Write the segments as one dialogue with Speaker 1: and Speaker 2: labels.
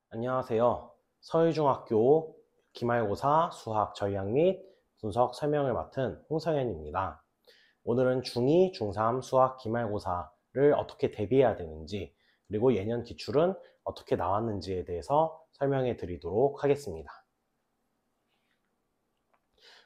Speaker 1: 안녕하세요. 서울중학교 기말고사 수학 전략 및 분석 설명을 맡은 홍성현입니다. 오늘은 중2, 중3 수학 기말고사를 어떻게 대비해야 되는지, 그리고 예년 기출은 어떻게 나왔는지에 대해서 설명해 드리도록 하겠습니다.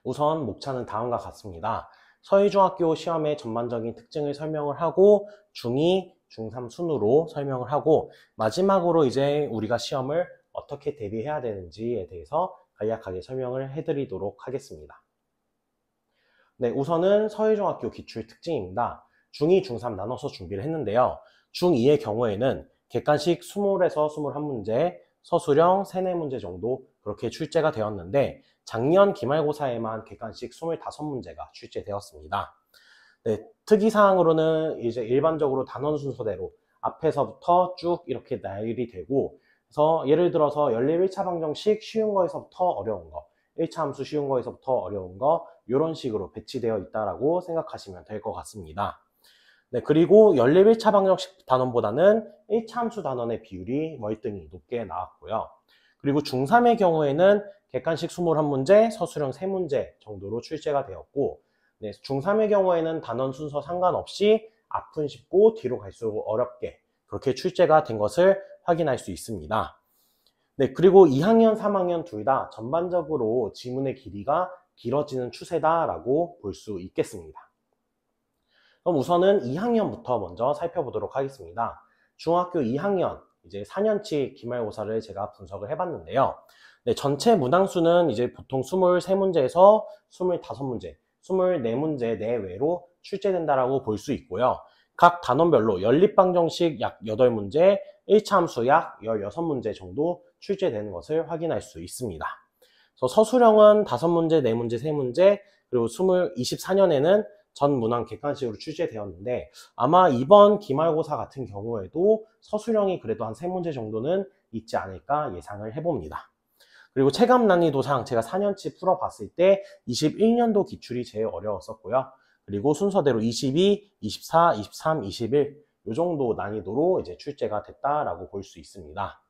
Speaker 1: 우선 목차는 다음과 같습니다. 서울중학교 시험의 전반적인 특징을 설명을 하고 중2, 중3 순으로 설명을 하고 마지막으로 이제 우리가 시험을 어떻게 대비해야 되는지에 대해서 간략하게 설명을 해드리도록 하겠습니다. 네, 우선은 서울중학교 기출 특징입니다. 중2, 중3 나눠서 준비를 했는데요. 중2의 경우에는 객관식 20에서 21문제, 서술형 3, 4문제 정도 그렇게 출제가 되었는데 작년 기말고사에만 객관식 25문제가 출제되었습니다. 네, 특이사항으로는 이제 일반적으로 단원 순서대로 앞에서부터 쭉 이렇게 나열이 되고, 그래서 예를 들어서 연립 1차 방정식 쉬운 거에서부터 어려운 거, 1차 함수 쉬운 거에서부터 어려운 거, 이런 식으로 배치되어 있다라고 생각하시면 될 것 같습니다. 네, 그리고 연립 1차 방정식 단원보다는 1차 함수 단원의 비율이 월등히 높게 나왔고요. 그리고 중3의 경우에는 객관식 21문제, 서술형 3문제 정도로 출제가 되었고, 네, 중3의 경우에는 단원 순서 상관없이 앞은 쉽고 뒤로 갈수록 어렵게 그렇게 출제가 된 것을 확인할 수 있습니다. 네, 그리고 2학년, 3학년 둘 다 전반적으로 지문의 길이가 길어지는 추세다라고 볼 수 있겠습니다. 그럼 우선은 2학년부터 먼저 살펴보도록 하겠습니다. 중학교 2학년, 이제 4년치 기말고사를 제가 분석을 해봤는데요. 네, 전체 문항수는 이제 보통 23문제에서 25문제, 24문제 내외로 출제된다라고 볼 수 있고요. 각 단원별로 연립방정식 약 8문제, 1차 함수 약 16문제 정도 출제되는 것을 확인할 수 있습니다. 그래서 서술형은 5문제, 4문제, 3문제, 그리고 24년에는 전 문항 객관식으로 출제되었는데 아마 이번 기말고사 같은 경우에도 서술형이 그래도 한 3문제 정도는 있지 않을까 예상을 해봅니다. 그리고 체감 난이도상 제가 4년치 풀어봤을 때 21년도 기출이 제일 어려웠었고요. 그리고 순서대로 22, 24, 23, 21 이 정도 난이도로 이제 출제가 됐다라고 볼 수 있습니다.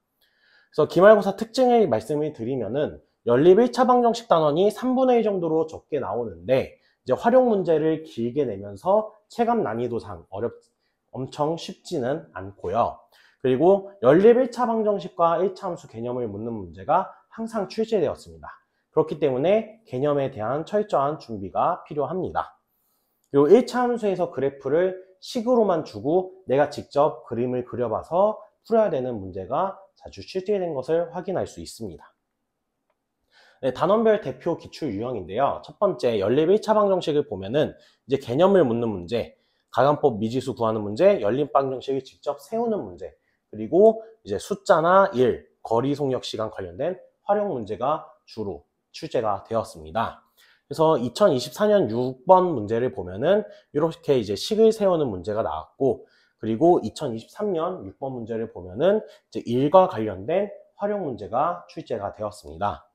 Speaker 1: 그래서 기말고사 특징을 말씀을 드리면은 연립 1차 방정식 단원이 3분의 1 정도로 적게 나오는데 이제 활용 문제를 길게 내면서 체감 난이도상 엄청 쉽지는 않고요. 그리고 연립 1차 방정식과 1차 함수 개념을 묻는 문제가 항상 출제되었습니다. 그렇기 때문에 개념에 대한 철저한 준비가 필요합니다. 그리고 1차 함수에서 그래프를 식으로만 주고 내가 직접 그림을 그려봐서 풀어야 되는 문제가 자주 출제된 것을 확인할 수 있습니다. 네, 단원별 대표 기출 유형인데요. 첫 번째, 연립 1차 방정식을 보면은 이제 개념을 묻는 문제, 가변법 미지수 구하는 문제, 연립 방정식을 직접 세우는 문제, 그리고 이제 숫자나 일, 거리 속력 시간 관련된 활용 문제가 주로 출제가 되었습니다. 그래서 2024년 6번 문제를 보면은 이렇게 이제 식을 세우는 문제가 나왔고, 그리고 2023년 6번 문제를 보면은 이제 일과 관련된 활용 문제가 출제가 되었습니다.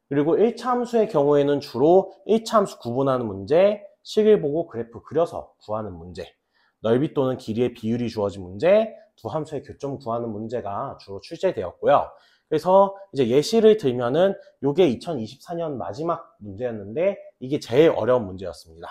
Speaker 1: 그리고 1차 함수의 경우에는 주로 1차 함수 구분하는 문제, 식을 보고 그래프 그려서 구하는 문제, 넓이 또는 길이의 비율이 주어진 문제, 두 함수의 교점 구하는 문제가 주로 출제되었고요. 그래서 이제 예시를 들면은 이게 2024년 마지막 문제였는데 이게 제일 어려운 문제였습니다.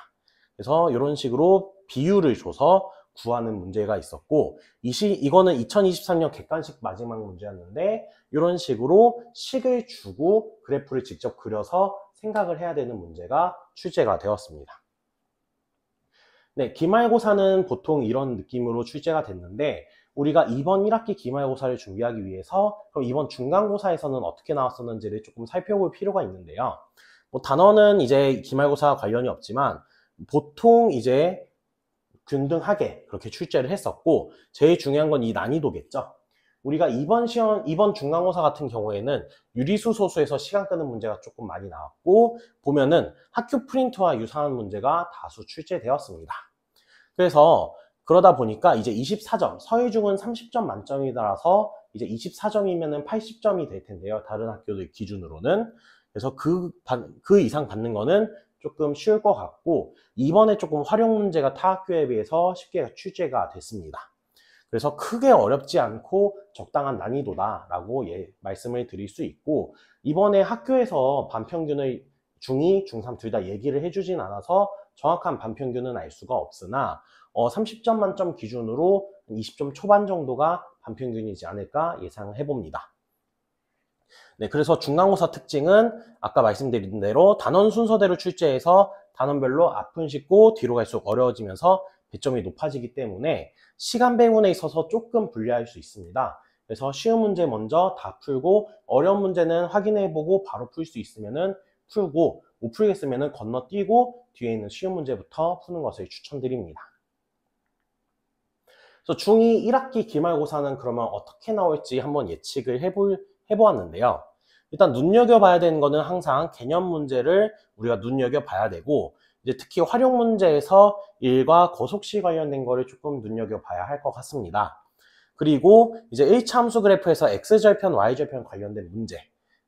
Speaker 1: 그래서 이런 식으로 비율을 줘서 구하는 문제가 있었고, 이거는 2023년 객관식 마지막 문제였는데 이런 식으로 식을 주고 그래프를 직접 그려서 생각을 해야 되는 문제가 출제가 되었습니다. 네, 기말고사는 보통 이런 느낌으로 출제가 됐는데 우리가 이번 1학기 기말고사를 준비하기 위해서 그럼 이번 중간고사에서는 어떻게 나왔었는지를 조금 살펴볼 필요가 있는데요. 뭐 단어는 이제 기말고사 관련이 없지만 보통 이제 균등하게 그렇게 출제를 했었고, 제일 중요한 건 이 난이도겠죠. 우리가 이번 중간고사 같은 경우에는 유리수 소수에서 시간 끄는 문제가 조금 많이 나왔고, 보면은 학교 프린트와 유사한 문제가 다수 출제되었습니다. 그래서 그러다 보니까 이제 24점, 서울중은 30점 만점이라서 이제 24점이면은 80점이 될 텐데요. 다른 학교들 기준으로는. 그래서 그 이상 받는 거는 조금 쉬울 것 같고, 이번에 조금 활용 문제가 타 학교에 비해서 쉽게 출제가 됐습니다. 그래서 크게 어렵지 않고 적당한 난이도다라고 말씀을 드릴 수 있고, 이번에 학교에서 반평균을 중2, 중3 둘 다 얘기를 해주진 않아서 정확한 반평균은 알 수가 없으나 30점 만점 기준으로 20점 초반 정도가 반평균이지 않을까 예상해 봅니다. 네, 그래서 중간고사 특징은 아까 말씀드린 대로 단원 순서대로 출제해서 단원별로 앞은 쉽고 뒤로 갈수록 어려워지면서 배점이 높아지기 때문에 시간 배분에 있어서 조금 불리할 수 있습니다. 그래서 쉬운 문제 먼저 다 풀고 어려운 문제는 확인해보고 바로 풀 수 있으면은 풀고 못 풀겠으면은 건너뛰고 뒤에 있는 쉬운 문제부터 푸는 것을 추천드립니다. 그래서 중2 1학기 기말고사는 그러면 어떻게 나올지 한번 예측을 해보았는데요. 일단 눈여겨봐야 되는 거는 항상 개념 문제를 우리가 눈여겨봐야 되고, 이제 특히 활용 문제에서 일과 거속시 관련된 거를 조금 눈여겨봐야 할 것 같습니다. 그리고 이제 1차 함수 그래프에서 X절편, Y절편 관련된 문제,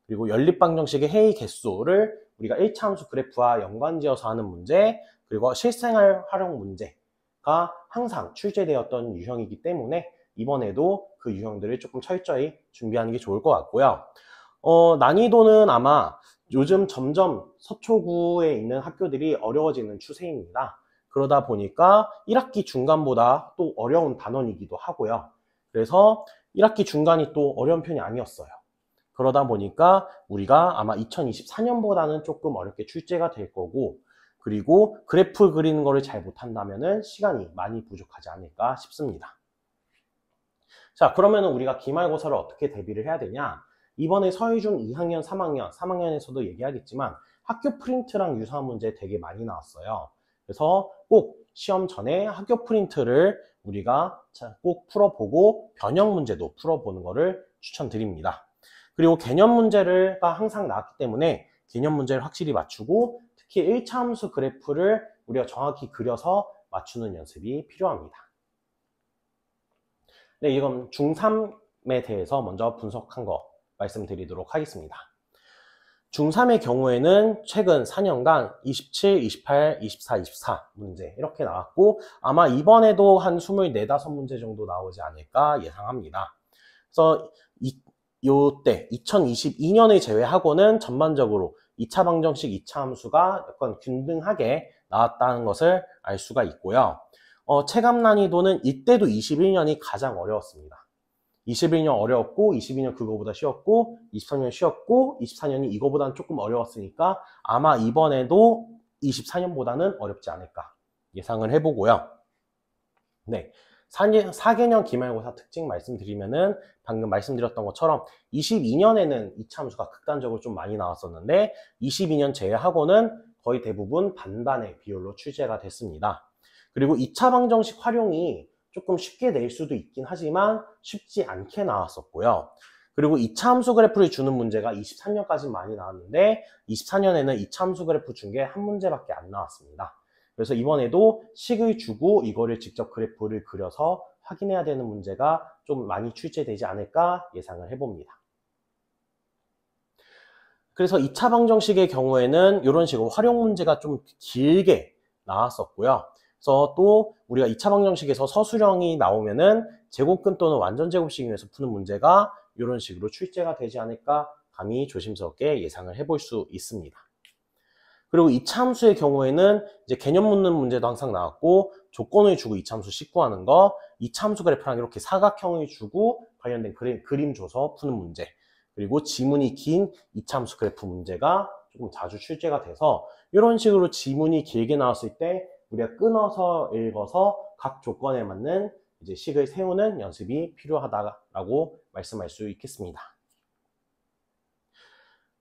Speaker 1: 그리고 연립방정식의 해의 개수를 우리가 1차 함수 그래프와 연관지어서 하는 문제, 그리고 실생활 활용 문제가 항상 출제되었던 유형이기 때문에 이번에도 그 유형들을 조금 철저히 준비하는 게 좋을 것 같고요. 난이도는 아마 요즘 점점 서초구에 있는 학교들이 어려워지는 추세입니다. 그러다 보니까 1학기 중간보다 또 어려운 단원이기도 하고요. 그래서 1학기 중간이 또 어려운 편이 아니었어요. 그러다 보니까 우리가 아마 2024년보다는 조금 어렵게 출제가 될 거고, 그리고 그래프 그리는 거를 잘 못한다면은 시간이 많이 부족하지 않을까 싶습니다. 자, 그러면 우리가 기말고사를 어떻게 대비를 해야 되냐? 이번에 서희중 2학년, 3학년에서도 얘기하겠지만 학교 프린트랑 유사한 문제 되게 많이 나왔어요. 그래서 꼭 시험 전에 학교 프린트를 우리가 꼭 풀어보고 변형 문제도 풀어보는 거를 추천드립니다. 그리고 개념 문제가 항상 나왔기 때문에 개념 문제를 확실히 맞추고, 특히 1차 함수 그래프를 우리가 정확히 그려서 맞추는 연습이 필요합니다. 네, 이건 중3에 대해서 먼저 분석한 거 말씀드리도록 하겠습니다. 중3의 경우에는 최근 4년간 27, 28, 24, 24 문제 이렇게 나왔고, 아마 이번에도 한 24, 5문제 정도 나오지 않을까 예상합니다. 그래서 요때 2022년을 제외하고는 전반적으로 2차 방정식, 2차 함수가 약간 균등하게 나왔다는 것을 알 수가 있고요. 체감 난이도는 이때도 21년이 가장 어려웠습니다. 21년 어려웠고, 22년 그거보다 쉬웠고, 23년 쉬웠고, 24년이 이거보다는 조금 어려웠으니까 아마 이번에도 24년보다는 어렵지 않을까 예상을 해보고요. 네, 4개년 기말고사 특징 말씀드리면은 방금 말씀드렸던 것처럼 22년에는 2차 함수가 극단적으로 좀 많이 나왔었는데 22년 제외하고는 거의 대부분 반반의 비율로 출제가 됐습니다. 그리고 2차 방정식 활용이 조금 쉽게 낼 수도 있긴 하지만 쉽지 않게 나왔었고요. 그리고 2차 함수 그래프를 주는 문제가 23년까지 많이 나왔는데 24년에는 2차 함수 그래프 준 게 한 문제밖에 안 나왔습니다. 그래서 이번에도 식을 주고 이거를 직접 그래프를 그려서 확인해야 되는 문제가 좀 많이 출제되지 않을까 예상을 해봅니다. 그래서 2차 방정식의 경우에는 이런 식으로 활용 문제가 좀 길게 나왔었고요. 그래서 또 우리가 2차 방정식에서 서술형이 나오면은 제곱근 또는 완전제곱식 이용해서 푸는 문제가 이런 식으로 출제가 되지 않을까 감히 조심스럽게 예상을 해볼 수 있습니다. 그리고 2차 함수의 경우에는 이제 개념 묻는 문제도 항상 나왔고, 조건을 주고 2차 함수 식구하는 거, 2차 함수 그래프랑 이렇게 사각형을 주고 관련된 그림 줘서 푸는 문제, 그리고 지문이 긴 2차 함수 그래프 문제가 조금 자주 출제가 돼서 이런 식으로 지문이 길게 나왔을 때 우리가 끊어서 읽어서 각 조건에 맞는 이제 식을 세우는 연습이 필요하다라고 말씀할 수 있겠습니다.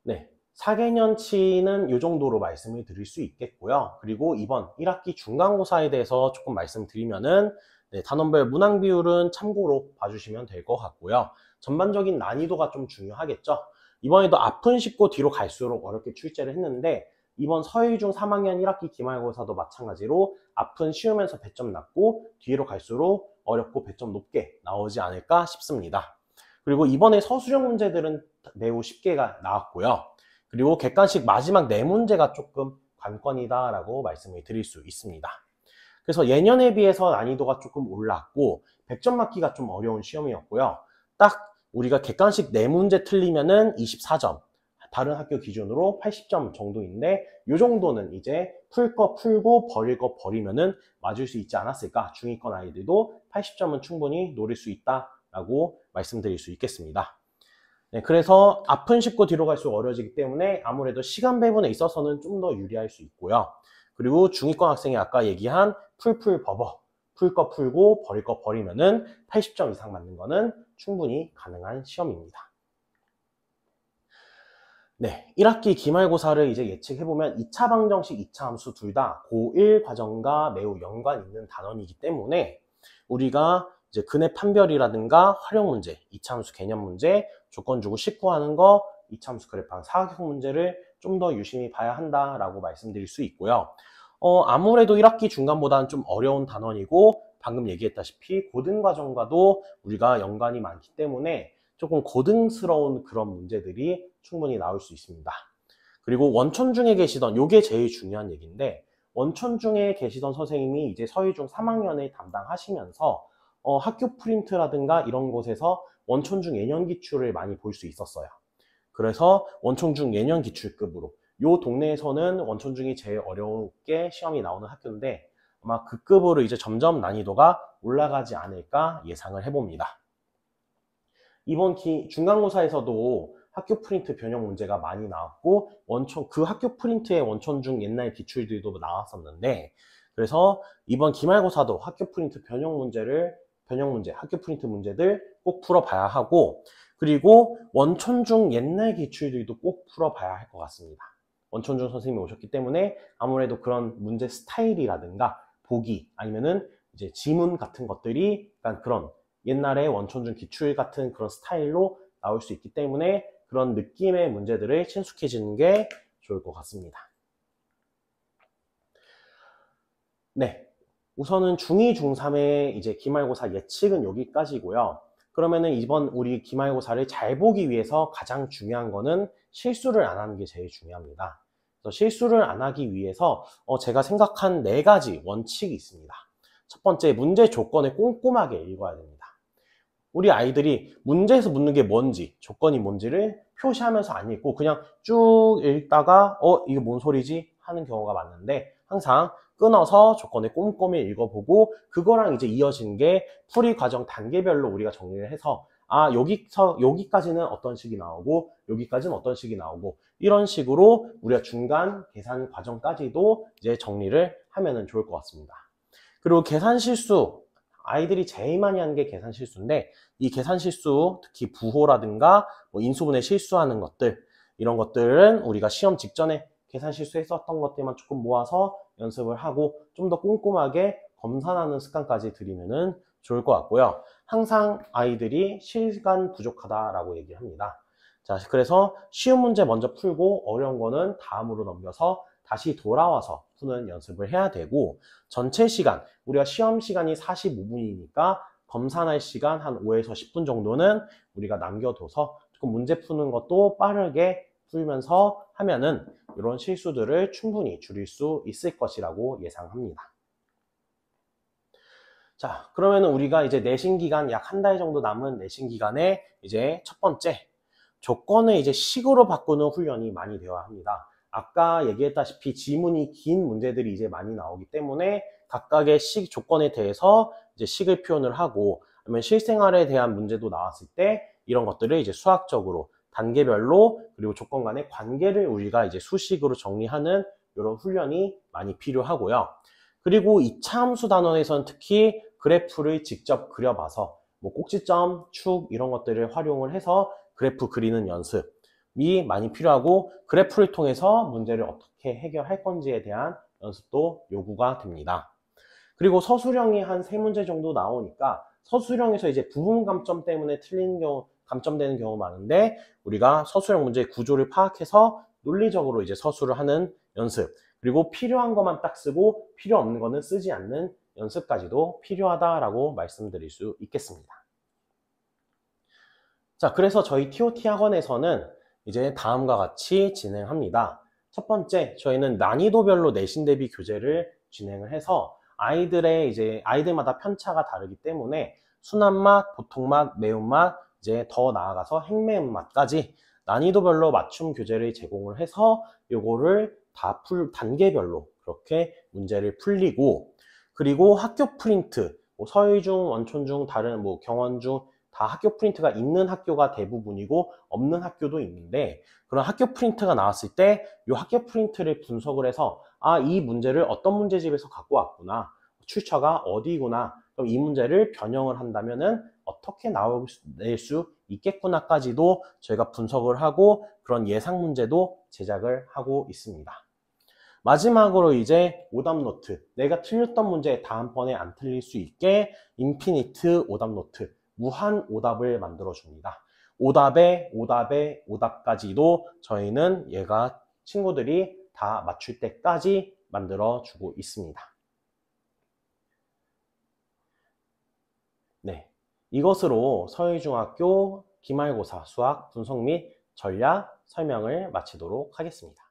Speaker 1: 네, 4개년치는 이 정도로 말씀을 드릴 수 있겠고요. 그리고 이번 1학기 중간고사에 대해서 조금 말씀드리면은, 네, 단원별 문항 비율은 참고로 봐주시면 될 것 같고요. 전반적인 난이도가 좀 중요하겠죠. 이번에도 앞은 쉽고 뒤로 갈수록 어렵게 출제를 했는데, 이번 서희중 3학년 1학기 기말고사도 마찬가지로 앞은 쉬우면서 배점 낮고 뒤로 갈수록 어렵고 배점 높게 나오지 않을까 싶습니다. 그리고 이번에 서술형 문제들은 매우 쉽게 나왔고요. 그리고 객관식 마지막 4문제가 조금 관건이다라고 말씀을 드릴 수 있습니다. 그래서 예년에 비해서 난이도가 조금 올랐고 100점 맞기가 좀 어려운 시험이었고요. 딱 우리가 객관식 4문제 틀리면은 24점, 다른 학교 기준으로 80점 정도인데 이 정도는 이제 풀 거 풀고 버릴 거 버리면은 맞을 수 있지 않았을까. 중위권 아이들도 80점은 충분히 노릴 수 있다라고 말씀드릴 수 있겠습니다. 네, 그래서 앞은 쉽고 뒤로 갈수록 어려워지기 때문에 아무래도 시간 배분에 있어서는 좀 더 유리할 수 있고요. 그리고 중위권 학생이 아까 얘기한 풀풀버버, 풀 거 풀고 버릴 거 버리면은 80점 이상 맞는 거는 충분히 가능한 시험입니다. 네, 1학기 기말고사를 이제 예측해보면 2차 방정식, 2차 함수 둘 다 고1 과정과 매우 연관 있는 단원이기 때문에 우리가 이제 근해 판별이라든가 활용 문제, 2차 함수 개념 문제, 조건 주고 식구하는 거, 2차 함수 그래프랑 사각형 문제를 좀 더 유심히 봐야 한다라고 말씀드릴 수 있고요. 아무래도 1학기 중간보다는 좀 어려운 단원이고 방금 얘기했다시피 고등과정과도 우리가 연관이 많기 때문에 조금 고등스러운 그런 문제들이 충분히 나올 수 있습니다. 그리고 원촌 중에 계시던, 요게 제일 중요한 얘기인데, 원촌 중에 계시던 선생님이 이제 서희중 3학년을 담당하시면서 학교 프린트라든가 이런 곳에서 원촌 중 예년 기출을 많이 볼 수 있었어요. 그래서 원촌 중 예년 기출급으로, 요 동네에서는 원촌 중이 제일 어렵게 시험이 나오는 학교인데 아마 그 급으로 이제 점점 난이도가 올라가지 않을까 예상을 해봅니다. 이번 중간고사에서도 학교 프린트 변형 문제가 많이 나왔고 그 학교 프린트의 원촌 중 옛날 기출들도 나왔었는데, 그래서 이번 기말고사도 학교 프린트 변형 문제, 학교 프린트 문제들 꼭 풀어봐야 하고, 그리고 원촌 중 옛날 기출들도 꼭 풀어봐야 할 것 같습니다. 원촌 중 선생님이 오셨기 때문에 아무래도 그런 문제 스타일이라든가 보기 아니면은 이제 지문 같은 것들이 약간 그런 옛날에 원촌 중 기출 같은 그런 스타일로 나올 수 있기 때문에 그런 느낌의 문제들을 친숙해지는 게 좋을 것 같습니다. 네, 우선은 중2, 중3의 이제 기말고사 예측은 여기까지고요. 그러면은 이번 우리 기말고사를 잘 보기 위해서 가장 중요한 거는 실수를 안 하는 게 제일 중요합니다. 그래서 실수를 안 하기 위해서 제가 생각한 4가지 원칙이 있습니다. 첫 번째, 문제 조건을 꼼꼼하게 읽어야 됩니다. 우리 아이들이 문제에서 묻는 게 뭔지, 조건이 뭔지를 표시하면서 안 읽고 그냥 쭉 읽다가 이게 뭔 소리지? 하는 경우가 많은데, 항상 끊어서 조건을 꼼꼼히 읽어보고 그거랑 이제 이어지는 게 풀이 과정 단계별로 우리가 정리를 해서 여기까지는 어떤 식이 나오고 여기까지는 어떤 식이 나오고 이런 식으로 우리가 중간 계산 과정까지도 이제 정리를 하면은 좋을 것 같습니다. 그리고 계산 실수, 아이들이 제일 많이 하는 게 계산 실수인데, 이 계산 실수, 특히 부호라든가 인수분해 실수하는 것들, 이런 것들은 우리가 시험 직전에 계산 실수했었던 것들만 조금 모아서 연습을 하고 좀 더 꼼꼼하게 검산하는 습관까지 들이면은 좋을 것 같고요. 항상 아이들이 시간 부족하다라고 얘기를 합니다. 자, 그래서 쉬운 문제 먼저 풀고 어려운 거는 다음으로 넘겨서 다시 돌아와서 푸는 연습을 해야 되고, 전체 시간, 우리가 시험 시간이 45분이니까 검산할 시간 한 5에서 10분 정도는 우리가 남겨둬서 조금 문제 푸는 것도 빠르게 풀면서 하면은 이런 실수들을 충분히 줄일 수 있을 것이라고 예상합니다. 자, 그러면 우리가 이제 내신 기간 약 한 달 정도 남은 내신 기간에 이제 첫 번째, 조건을 이제 식으로 바꾸는 훈련이 많이 되어야 합니다. 아까 얘기했다시피 지문이 긴 문제들이 이제 많이 나오기 때문에 각각의 조건에 대해서 이제 식을 표현을 하고, 아니면 실생활에 대한 문제도 나왔을 때 이런 것들을 이제 수학적으로 단계별로, 그리고 조건 간의 관계를 우리가 이제 수식으로 정리하는 이런 훈련이 많이 필요하고요. 그리고 2차 함수 단원에서는 특히 그래프를 직접 그려봐서 꼭지점, 축 이런 것들을 활용을 해서 그래프 그리는 연습이 많이 필요하고, 그래프를 통해서 문제를 어떻게 해결할 건지에 대한 연습도 요구가 됩니다. 그리고 서술형이 한 3문제 정도 나오니까 서술형에서 이제 부분 감점 때문에 틀린 경우, 감점되는 경우 많은데, 우리가 서술형 문제의 구조를 파악해서 논리적으로 이제 서술을 하는 연습, 그리고 필요한 것만 딱 쓰고 필요 없는 거는 쓰지 않는 연습까지도 필요하다라고 말씀드릴 수 있겠습니다. 자, 그래서 저희 TOT 학원에서는 이제 다음과 같이 진행합니다. 첫 번째, 저희는 난이도별로 내신 대비 교재를 진행을 해서 아이들마다 편차가 다르기 때문에 순한맛, 보통맛, 매운맛, 이제 더 나아가서 핵매운맛까지 난이도별로 맞춤 교재를 제공을 해서 요거를 다 단계별로 그렇게 문제를 풀리고, 그리고 학교 프린트, 뭐 서희중, 원촌중, 다른 뭐 경원중 다 학교 프린트가 있는 학교가 대부분이고 없는 학교도 있는데, 그런 학교 프린트가 나왔을 때 이 학교 프린트를 분석을 해서 이 문제를 어떤 문제집에서 갖고 왔구나, 출처가 어디구나, 그럼 이 문제를 변형을 한다면은 어떻게 나올 수 있겠구나까지도 저희가 분석을 하고 그런 예상 문제도 제작을 하고 있습니다. 마지막으로 이제 오답 노트, 내가 틀렸던 문제 다음번에 안 틀릴 수 있게 인피니트 오답 노트, 무한 오답을 만들어 줍니다. 오답에 오답에 오답까지도 저희는 얘가 친구들이 다 맞출 때까지 만들어 주고 있습니다. 네, 이것으로 서희중학교 기말고사 수학 분석 및 전략 설명을 마치도록 하겠습니다.